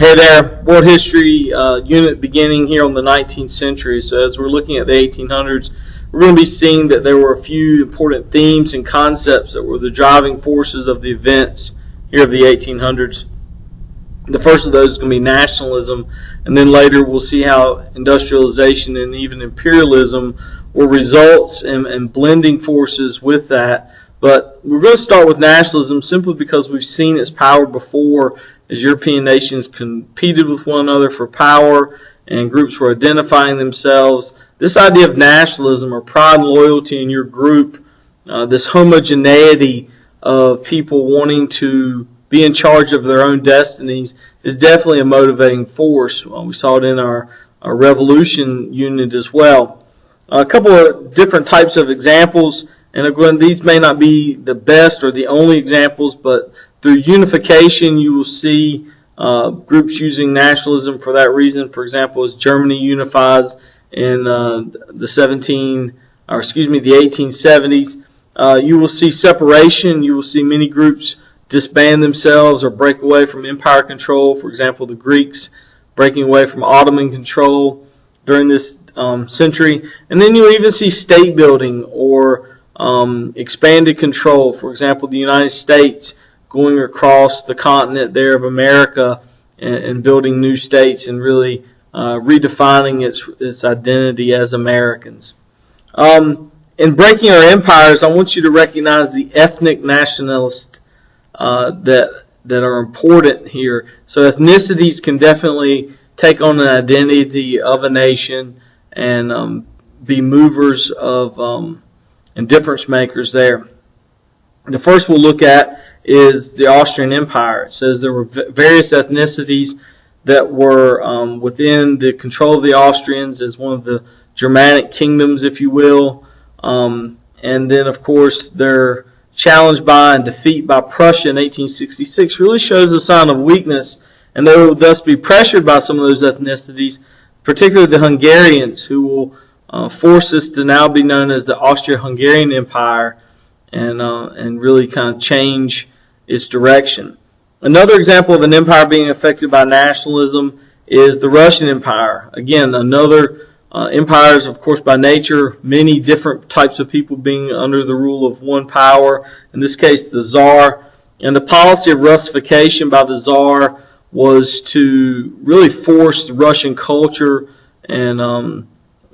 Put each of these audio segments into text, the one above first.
Hey there, World History unit beginning here on the 19th century. So as we're looking at the 1800s, we're going to be seeing that there were a few important themes and concepts that were the driving forces of the events here of the 1800s. The first of those is going to be nationalism, and then later we'll see how industrialization and even imperialism were results and blending forces with that. But we're going to start with nationalism simply because we've seen its power before as European nations competed with one another for power and groups were identifying themselves. This idea of nationalism or pride and loyalty in your group, this homogeneity of people wanting to be in charge of their own destinies, is definitely a motivating force. We saw it in our revolution unit as well. A couple of different types of examples, and again, these may not be the best or the only examples, but through unification you will see groups using nationalism for that reason. For example, as Germany unifies in the 1870s, you will see separation. You will see many groups disband themselves or break away from empire control. For example, the Greeks breaking away from Ottoman control during this century. And then you'll even see state building or expanded control. For example, the United States going across the continent there of America and building new states and really redefining its identity as Americans. In breaking our empires, I want you to recognize the ethnic nationalists that are important here. So ethnicities can definitely take on an identity of a nation and be movers of and difference makers there. The first we'll look at is the Austrian Empire. It says there were various ethnicities that were within the control of the Austrians as one of the Germanic kingdoms, if you will. And then, of course, their challenge by and defeat by Prussia in 1866 really shows a sign of weakness, and they will thus be pressured by some of those ethnicities, particularly the Hungarians, who will force this to now be known as the Austro-Hungarian Empire and really kind of change its direction. Another example of an empire being affected by nationalism is the Russian Empire. Again, another empires, of course, by nature, many different types of people being under the rule of one power, in this case the Tsar. And the policy of Russification by the Tsar was to really force the Russian culture and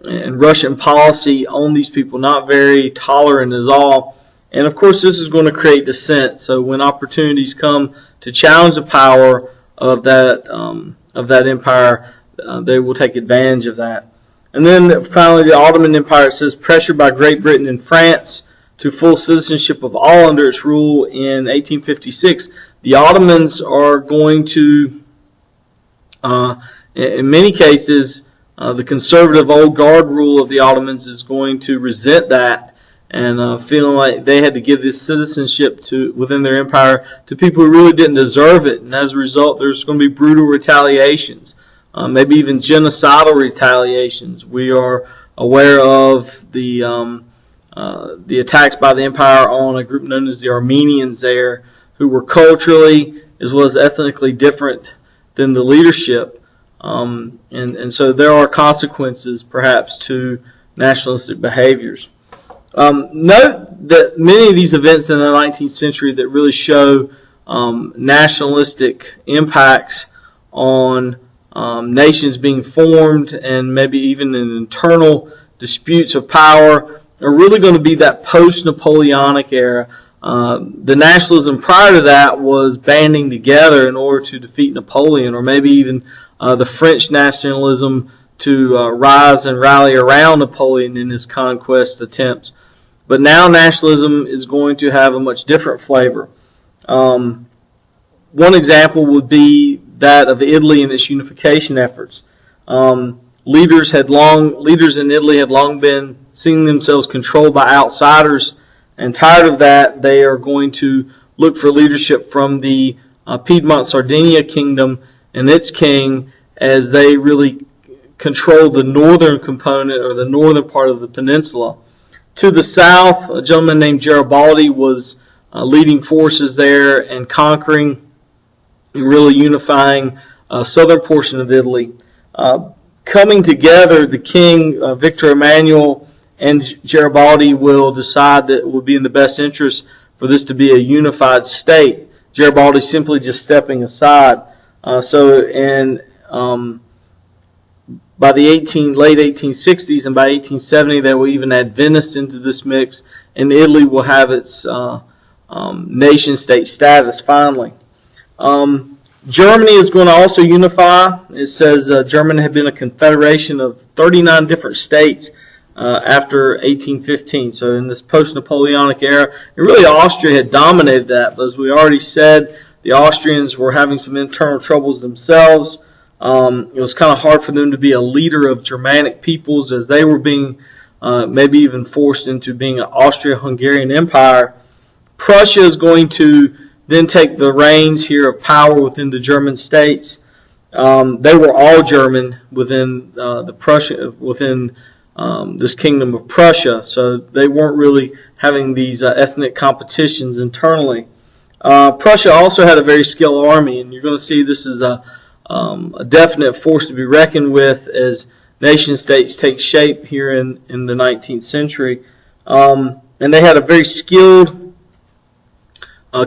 Russian policy on these people, not very tolerant at all. And of course, this is going to create dissent. So when opportunities come to challenge the power of that empire, they will take advantage of that. And then finally, the Ottoman Empire. It says pressured by Great Britain and France to full citizenship of all under its rule in 1856. The Ottomans are going to, in many cases, the conservative old guard rule of the Ottomans is going to resent that and feeling like they had to give this citizenship within their empire to people who really didn't deserve it. And as a result, there's going to be brutal retaliations, maybe even genocidal retaliations. We are aware of the attacks by the empire on a group known as the Armenians there, who were culturally as well as ethnically different than the leadership. And so there are consequences, perhaps, to nationalistic behaviors. Note that many of these events in the 19th century that really show nationalistic impacts on nations being formed and maybe even in internal disputes of power are really going to be that post-Napoleonic era. The nationalism prior to that was banding together in order to defeat Napoleon, or maybe even the French nationalism to rise and rally around Napoleon in his conquest attempts. But now nationalism is going to have a much different flavor. One example would be that of Italy and its unification efforts. Leaders in Italy had long been seeing themselves controlled by outsiders, and tired of that, they are going to look for leadership from the Piedmont Sardinia kingdom and its king, as they really controlled the northern component or the northern part of the peninsula. To the south, a gentleman named Garibaldi was leading forces there and conquering and really unifying southern portion of Italy. Coming together, the king, Victor Emmanuel, and Garibaldi will decide that it will be in the best interest for this to be a unified state. Garibaldi simply just stepping aside. By the late 1860s and by 1870, they will even add Venice into this mix, and Italy will have its nation-state status finally. Germany is going to also unify. It says Germany had been a confederation of 39 different states after 1815. So in this post-Napoleonic era, and really Austria had dominated that. But as we already said, the Austrians were having some internal troubles themselves. It was kind of hard for them to be a leader of Germanic peoples as they were being maybe even forced into being an Austro-Hungarian empire. Prussia is going to then take the reins here of power within the German states. They were all German within this kingdom of Prussia, so they weren't really having these ethnic competitions internally. Prussia also had a very skilled army, and you're going to see this is a definite force to be reckoned with as nation-states take shape here in the 19th century. And they had a very skilled,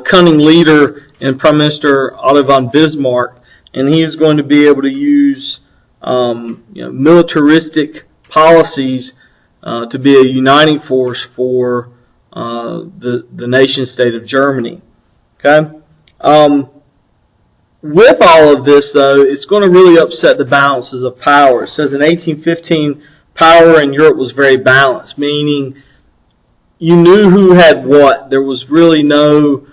cunning leader in Prime Minister Otto von Bismarck, and he is going to be able to use militaristic policies to be a uniting force for the nation-state of Germany. Okay. With all of this, though, it's going to really upset the balances of power. It says in 1815, power in Europe was very balanced, meaning you knew who had what. There was really no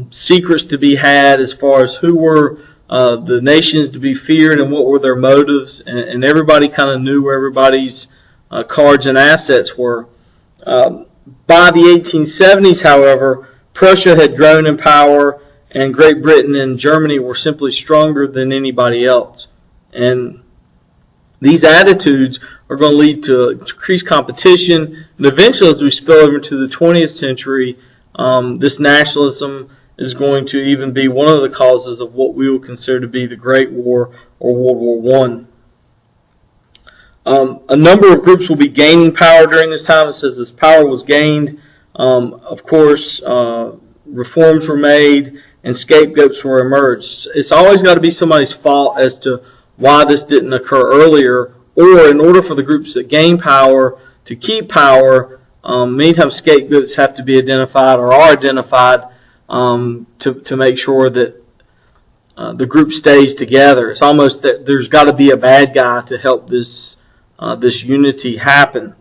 secrets to be had as far as who were the nations to be feared and what were their motives, and everybody kind of knew where everybody's cards and assets were. By the 1870s, however, Prussia had grown in power, and Great Britain and Germany were simply stronger than anybody else. And these attitudes are going to lead to increased competition, and eventually, as we spill over into the 20th century, this nationalism is going to even be one of the causes of what we will consider to be the Great War or World War I. A number of groups will be gaining power during this time. It says this power was gained. Of course, reforms were made and scapegoats were emerged. It's always got to be somebody's fault as to why this didn't occur earlier, or in order for the groups that gain power to keep power, many times scapegoats have to be identified or are identified to make sure that the group stays together. It's almost that there's got to be a bad guy to help this unity happen.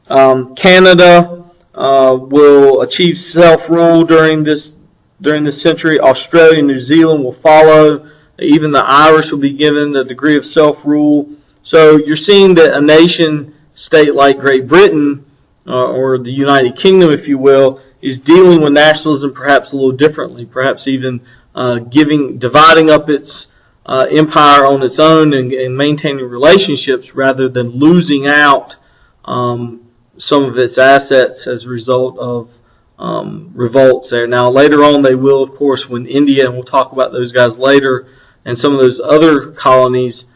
Canada will achieve self-rule during this century. Australia and New Zealand will follow. Even the Irish will be given a degree of self-rule. So you're seeing that a nation-state like Great Britain, or the United Kingdom, if you will, is dealing with nationalism perhaps a little differently, perhaps even dividing up its empire on its own and maintaining relationships rather than losing out some of its assets as a result of revolts there. Now, later on, they will, of course, when India, and we'll talk about those guys later, and some of those other colonies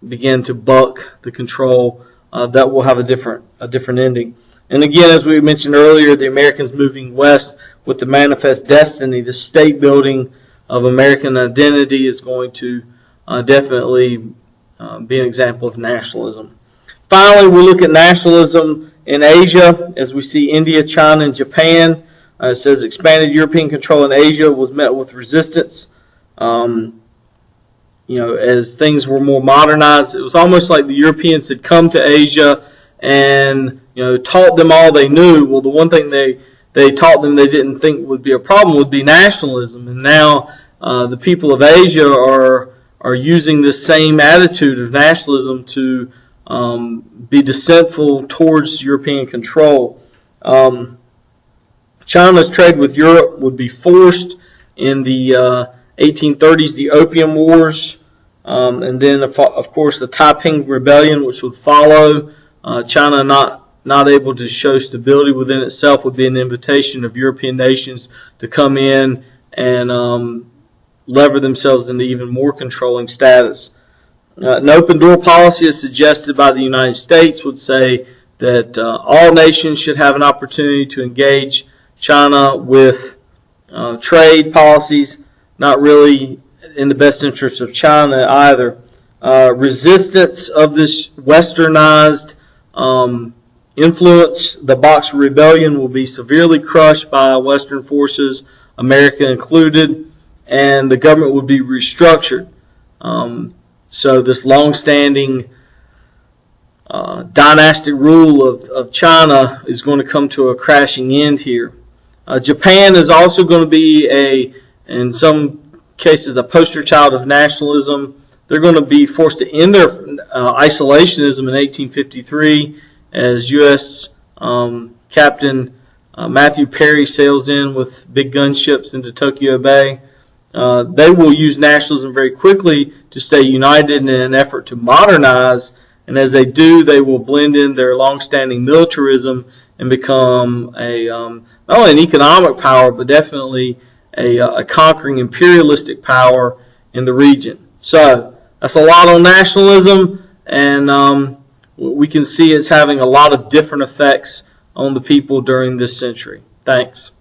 begin to buck the control, that will have a different ending. And again, as we mentioned earlier, the Americans moving west with the manifest destiny, the state building of American identity is going to definitely be an example of nationalism. Finally, we'll look at nationalism in Asia as we see India, China, and Japan. It says expanded European control in Asia was met with resistance. As things were more modernized, it was almost like the Europeans had come to Asia and taught them all they knew. Well, the one thing they taught them they didn't think would be a problem would be nationalism, and now the people of Asia are using this same attitude of nationalism to be dissentful towards European control. China's trade with Europe would be forced in the 1830s, the Opium Wars, and then, of course, the Taiping Rebellion, which would follow. China not able to show stability within itself would be an invitation of European nations to come in and lever themselves into even more controlling status. An open door policy, as suggested by the United States, would say that all nations should have an opportunity to engage China with trade policies, not really in the best interest of China either. Resistance of this westernized influence, the Boxer Rebellion, will be severely crushed by Western forces, America included, and the government would be restructured. So this long-standing dynastic rule of China is going to come to a crashing end here. Japan is also going to be in some cases, a poster child of nationalism. They're going to be forced to end their isolationism in 1853 as U.S. Captain Matthew Perry sails in with big gunships into Tokyo Bay. They will use nationalism very quickly to stay united in an effort to modernize, and as they do, they will blend in their long-standing militarism and become not only an economic power, but definitely a conquering imperialistic power in the region. So that's a lot on nationalism, and we can see it's having a lot of different effects on the people during this century. Thanks.